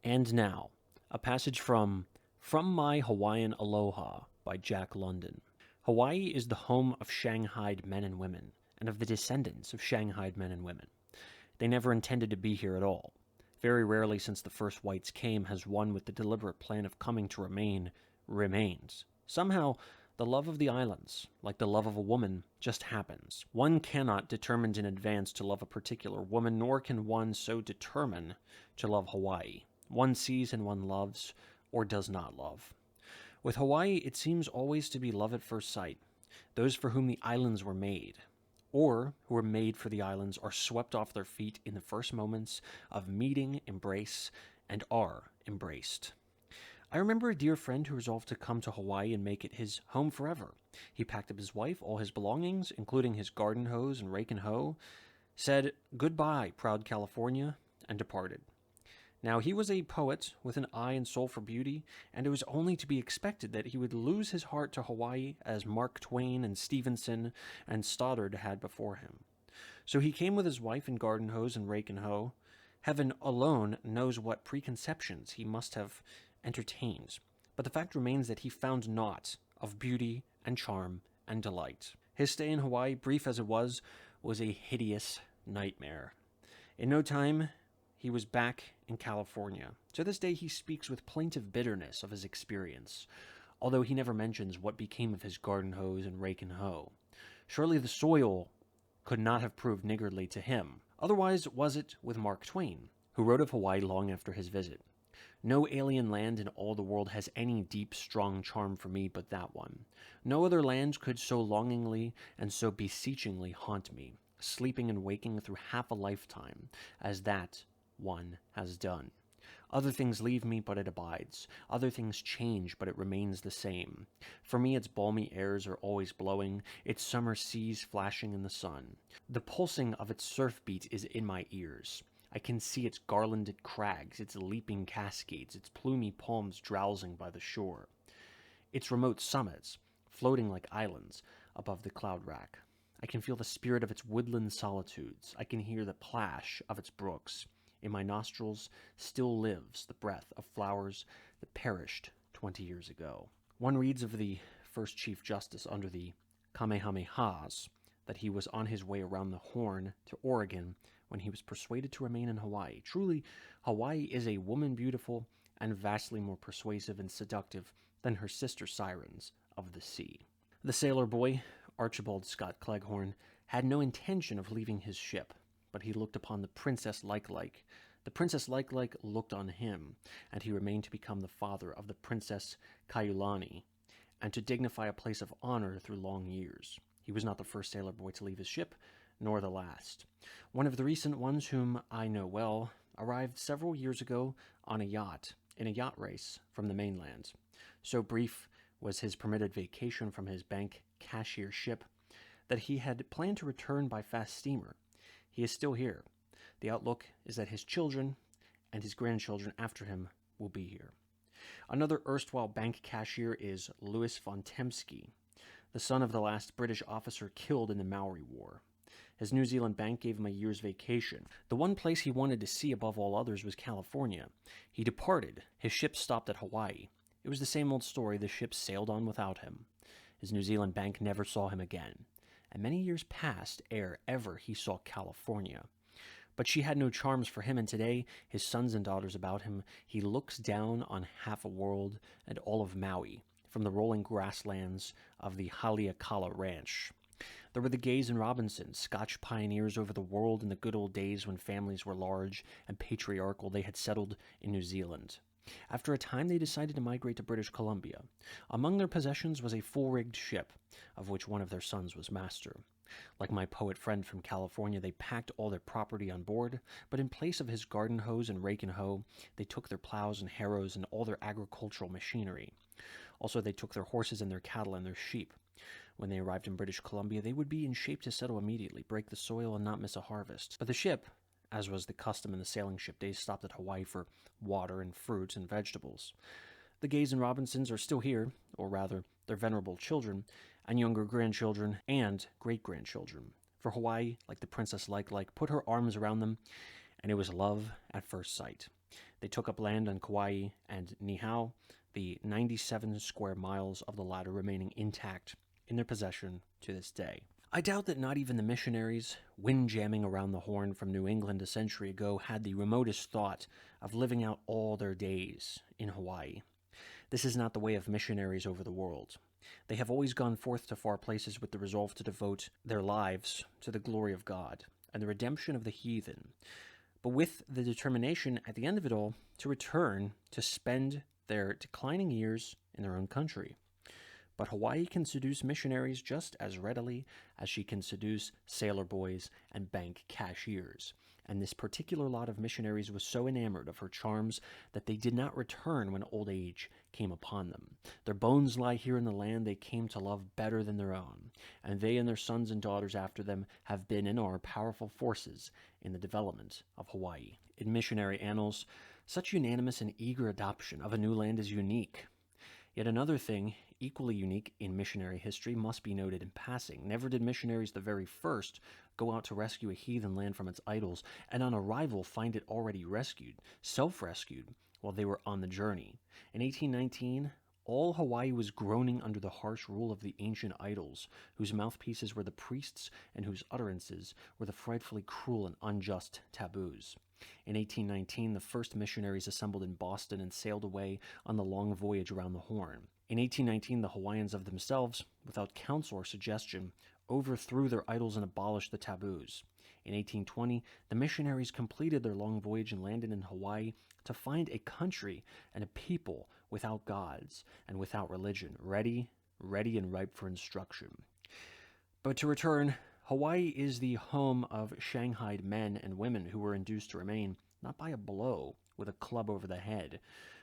And now, a passage From My Hawaiian Aloha by Jack London. Hawaii is the home of Shanghaied men and women, and of the descendants of Shanghaied men and women. They never intended to be here at all. Very rarely since the first whites came has one with the deliberate plan of coming to remain, remains. Somehow, the love of the islands, like the love of a woman, just happens. One cannot determine in advance to love a particular woman, nor can one so determine to love Hawaii. One sees and one loves, or does not love. With Hawaii, it seems always to be love at first sight. Those for whom the islands were made, or who were made for the islands, are swept off their feet in the first moments of meeting, embrace, and are embraced. I remember a dear friend who resolved to come to Hawaii and make it his home forever. He packed up his wife, all his belongings, including his garden hose and rake and hoe, said, "Goodbye, proud California," and departed. Now, he was a poet with an eye and soul for beauty, and it was only to be expected that he would lose his heart to Hawaii as Mark Twain and Stevenson and Stoddard had before him. So he came with his wife and garden hose and rake and hoe. Heaven alone knows what preconceptions he must have entertained, but the fact remains that he found naught of beauty and charm and delight. His stay in Hawaii, brief as it was a hideous nightmare. In no time, he was back in California. To this day, he speaks with plaintive bitterness of his experience, although he never mentions what became of his garden hose and rake and hoe. Surely the soil could not have proved niggardly to him. Otherwise was it with Mark Twain, who wrote of Hawaii long after his visit. No alien land in all the world has any deep, strong charm for me but that one. No other land could so longingly and so beseechingly haunt me, sleeping and waking through half a lifetime, as that one has done. Other things leave me, but it abides. Other things change, but it remains the same. For me, its balmy airs are always blowing, its summer seas flashing in the sun. The pulsing of its surf beat is in my ears. I can see its garlanded crags, its leaping cascades, its plumy palms drowsing by the shore, its remote summits floating like islands above the cloud rack. I can feel the spirit of its woodland solitudes. I can hear the plash of its brooks. In my nostrils still lives the breath of flowers that perished 20 years ago. One reads of the first Chief Justice under the Kamehamehas that he was on his way around the Horn to Oregon when he was persuaded to remain in Hawaii. Truly, Hawaii is a woman beautiful and vastly more persuasive and seductive than her sister sirens of the sea. The sailor boy, Archibald Scott Cleghorn, had no intention of leaving his ship, but he looked upon the Princess Like. The Princess Like looked on him, and he remained to become the father of the Princess Kaiulani, and to dignify a place of honor through long years. He was not the first sailor boy to leave his ship, nor the last. One of the recent ones, whom I know well, arrived several years ago on a yacht, in a yacht race from the mainland. So brief was his permitted vacation from his bank cashier ship that he had planned to return by fast steamer. He is still here. The outlook is that his children and his grandchildren after him will be here. Another erstwhile bank cashier is Louis von Temsky, the son of the last British officer killed in the Maori War. His New Zealand bank gave him a year's vacation. The one place he wanted to see above all others was California. He departed. His ship stopped at Hawaii. It was the same old story. The ship sailed on without him. His New Zealand bank never saw him again, and many years passed ere ever he saw California. But she had no charms for him, and today, his sons and daughters about him, he looks down on half a world and all of Maui from the rolling grasslands of the Haleakala Ranch. There were the Gays and Robinsons, Scotch pioneers over the world in the good old days when families were large and patriarchal. They had settled in New Zealand. After a time, they decided to migrate to British Columbia. Among their possessions was a full-rigged ship, of which one of their sons was master. Like my poet friend from California, they packed all their property on board, but in place of his garden hose and rake and hoe, they took their plows and harrows and all their agricultural machinery. Also, they took their horses and their cattle and their sheep. When they arrived in British Columbia, they would be in shape to settle immediately, break the soil, and not miss a harvest. But the ship, as was the custom in the sailing ship days, stopped at Hawaii for water and fruits and vegetables. The Gays and Robinsons are still here, or rather, their venerable children, and younger grandchildren and great-grandchildren. For Hawaii, like the Princess Like, put her arms around them, and it was love at first sight. They took up land on Kauai and Niihau, the 97 square miles of the latter remaining intact in their possession to this day. I doubt that not even the missionaries, windjamming around the Horn from New England a century ago, had the remotest thought of living out all their days in Hawaii. This is not the way of missionaries over the world. They have always gone forth to far places with the resolve to devote their lives to the glory of God and the redemption of the heathen, but with the determination at the end of it all to return to spend their declining years in their own country. But Hawaii can seduce missionaries just as readily as she can seduce sailor boys and bank cashiers. And this particular lot of missionaries was so enamored of her charms that they did not return when old age came upon them. Their bones lie here in the land they came to love better than their own, and they and their sons and daughters after them have been and are powerful forces in the development of Hawaii. In missionary annals, such unanimous and eager adoption of a new land is unique. Yet another thing, equally unique in missionary history, must be noted in passing. Never did missionaries, the very first, go out to rescue a heathen land from its idols, and on arrival find it already rescued, self-rescued, while they were on the journey. In 1819, all Hawaii was groaning under the harsh rule of the ancient idols, whose mouthpieces were the priests and whose utterances were the frightfully cruel and unjust taboos. In 1819, the first missionaries assembled in Boston and sailed away on the long voyage around the Horn. In 1819, the Hawaiians of themselves, without counsel or suggestion, overthrew their idols and abolished the taboos. In 1820, the missionaries completed their long voyage and landed in Hawaii to find a country and a people without gods and without religion, ready and ripe for instruction. But to return, Hawaii is the home of shanghaied men and women who were induced to remain, not by a blow with a club over the head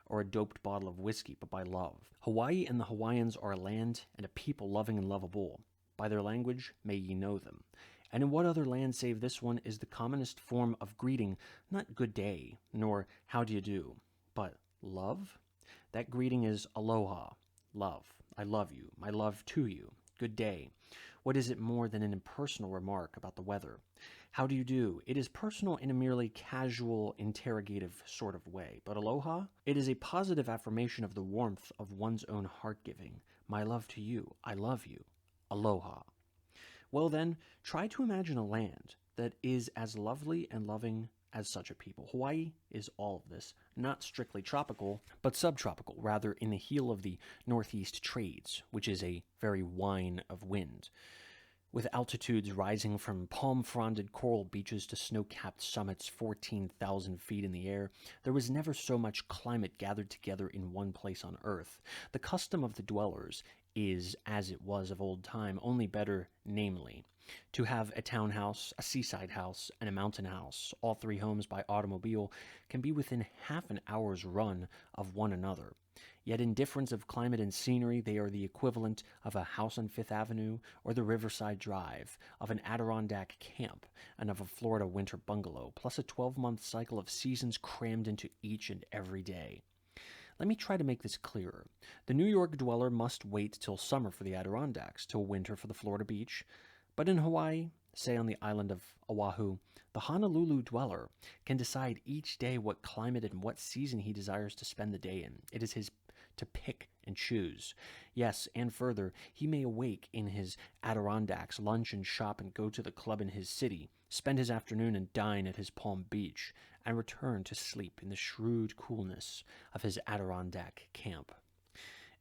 or a doped bottle of whiskey, but by love. Hawaii and the Hawaiians are a land and a people loving and lovable. By their language may ye know them. And in what other land save this one is the commonest form of greeting not good day, nor how do you do, but love? That greeting is aloha, love, I love you, my love to you, good day. What is it more than an impersonal remark about the weather? How do you do? It is personal in a merely casual, interrogative sort of way. But aloha? It is a positive affirmation of the warmth of one's own heart-giving. My love to you. I love you. Aloha. Well then, try to imagine a land that is as lovely and loving as such a people. Hawaii is all of this, not strictly tropical, but subtropical, rather in the heel of the northeast trades, which is a very whine of wind. With altitudes rising from palm-fronded coral beaches to snow-capped summits 14,000 feet in the air, there was never so much climate gathered together in one place on Earth. The custom of the dwellers is, as it was of old time, only better, namely, to have a townhouse, a seaside house, and a mountain house. All three homes by automobile can be within half an hour's run of one another. Yet in difference of climate and scenery, they are the equivalent of a house on Fifth Avenue or the Riverside Drive, of an Adirondack camp, and of a Florida winter bungalow, plus a 12-month cycle of seasons crammed into each and every day. Let me try to make this clearer. The New York dweller must wait till summer for the Adirondacks, till winter for the Florida beach. But in Hawaii, say on the island of Oahu, the Honolulu dweller can decide each day what climate and what season he desires to spend the day in. It is his to pick and choose. Yes, and further, he may awake in his Adirondacks, lunch and shop and go to the club in his city, spend his afternoon and dine at his Palm Beach, and return to sleep in the shrewd coolness of his Adirondack camp.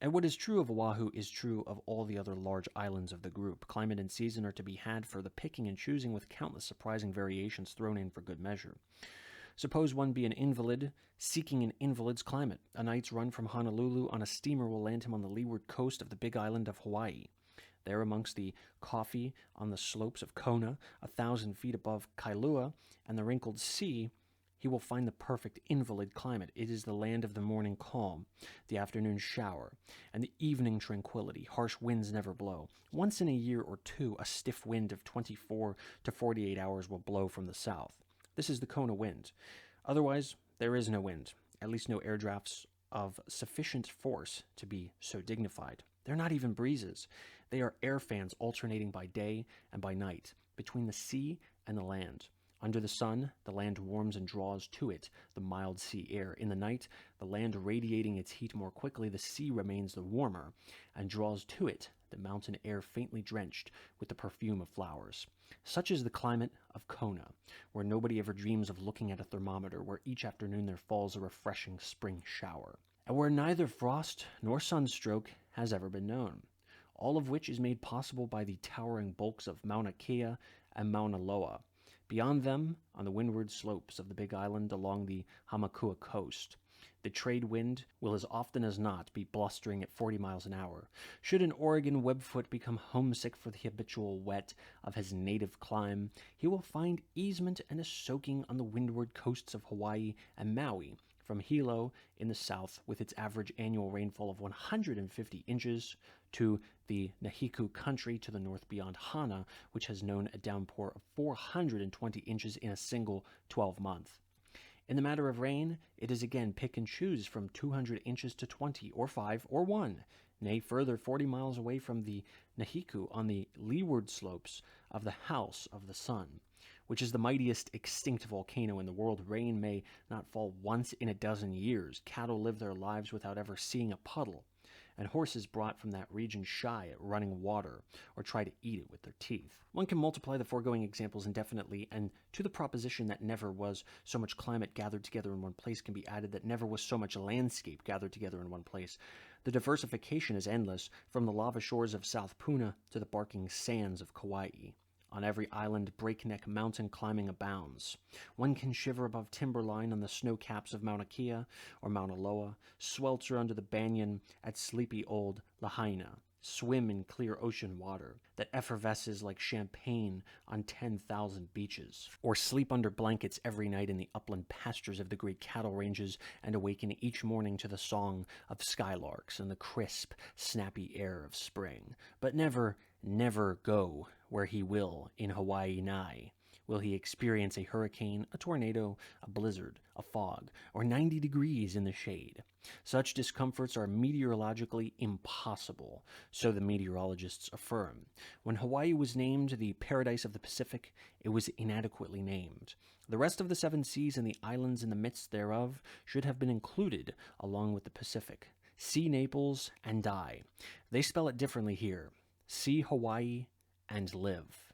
And what is true of Oahu is true of all the other large islands of the group. Climate and season are to be had for the picking and choosing, with countless surprising variations thrown in for good measure. Suppose one be an invalid seeking an invalid's climate. A night's run from Honolulu on a steamer will land him on the leeward coast of the big island of Hawaii. There amongst the coffee on the slopes of Kona, 1,000 feet above Kailua, and the wrinkled sea, he will find the perfect invalid climate. It is the land of the morning calm, the afternoon shower, and the evening tranquility. Harsh winds never blow. Once in a year or two, a stiff wind of 24 to 48 hours will blow from the south. This is the Kona wind. Otherwise, there is no wind, at least no air drafts of sufficient force to be so dignified. They're not even breezes. They are air fans alternating by day and by night, between the sea and the land. Under the sun, the land warms and draws to it the mild sea air. In the night, the land radiating its heat more quickly, the sea remains the warmer and draws to it the mountain air faintly drenched with the perfume of flowers. Such is the climate of Kona, where nobody ever dreams of looking at a thermometer, where each afternoon there falls a refreshing spring shower, and where neither frost nor sunstroke has ever been known, all of which is made possible by the towering bulks of Mauna Kea and Mauna Loa. Beyond them, on the windward slopes of the Big Island along the Hamakua coast, the trade wind will as often as not be blustering at 40 miles an hour. Should an Oregon webfoot become homesick for the habitual wet of his native clime, he will find easement and a soaking on the windward coasts of Hawaii and Maui, from Hilo in the south with its average annual rainfall of 150 inches to the Nahiku country to the north beyond Hana, which has known a downpour of 420 inches in a single 12-month. In the matter of rain, it is again pick and choose from 200 inches to 20 or 5 or 1, nay further 40 miles away from the Nahiku on the leeward slopes of the House of the Sun, which is the mightiest extinct volcano in the world. Rain may not fall once in a dozen years. Cattle live their lives without ever seeing a puddle, and horses brought from that region shy at running water or try to eat it with their teeth. One can multiply the foregoing examples indefinitely, and to the proposition that never was so much climate gathered together in one place can be added that never was so much landscape gathered together in one place. The diversification is endless, from the lava shores of South Puna to the barking sands of Kauai. On every island, breakneck mountain climbing abounds. One can shiver above timberline on the snow caps of Mauna Kea or Mauna Loa, swelter under the banyan at sleepy old Lahaina, swim in clear ocean water that effervesces like champagne on 10,000 beaches, or sleep under blankets every night in the upland pastures of the great cattle ranges and awaken each morning to the song of skylarks and the crisp, snappy air of spring. But never go where he will in Hawaii nigh. Will he experience a hurricane, a tornado, a blizzard, a fog, or 90 degrees in the shade? Such discomforts are meteorologically impossible, so the meteorologists affirm. When Hawaii was named the Paradise of the Pacific, it was inadequately named. The rest of the 7 seas and the islands in the midst thereof should have been included along with the Pacific. See Naples and die. They spell it differently here. See Hawaii and live.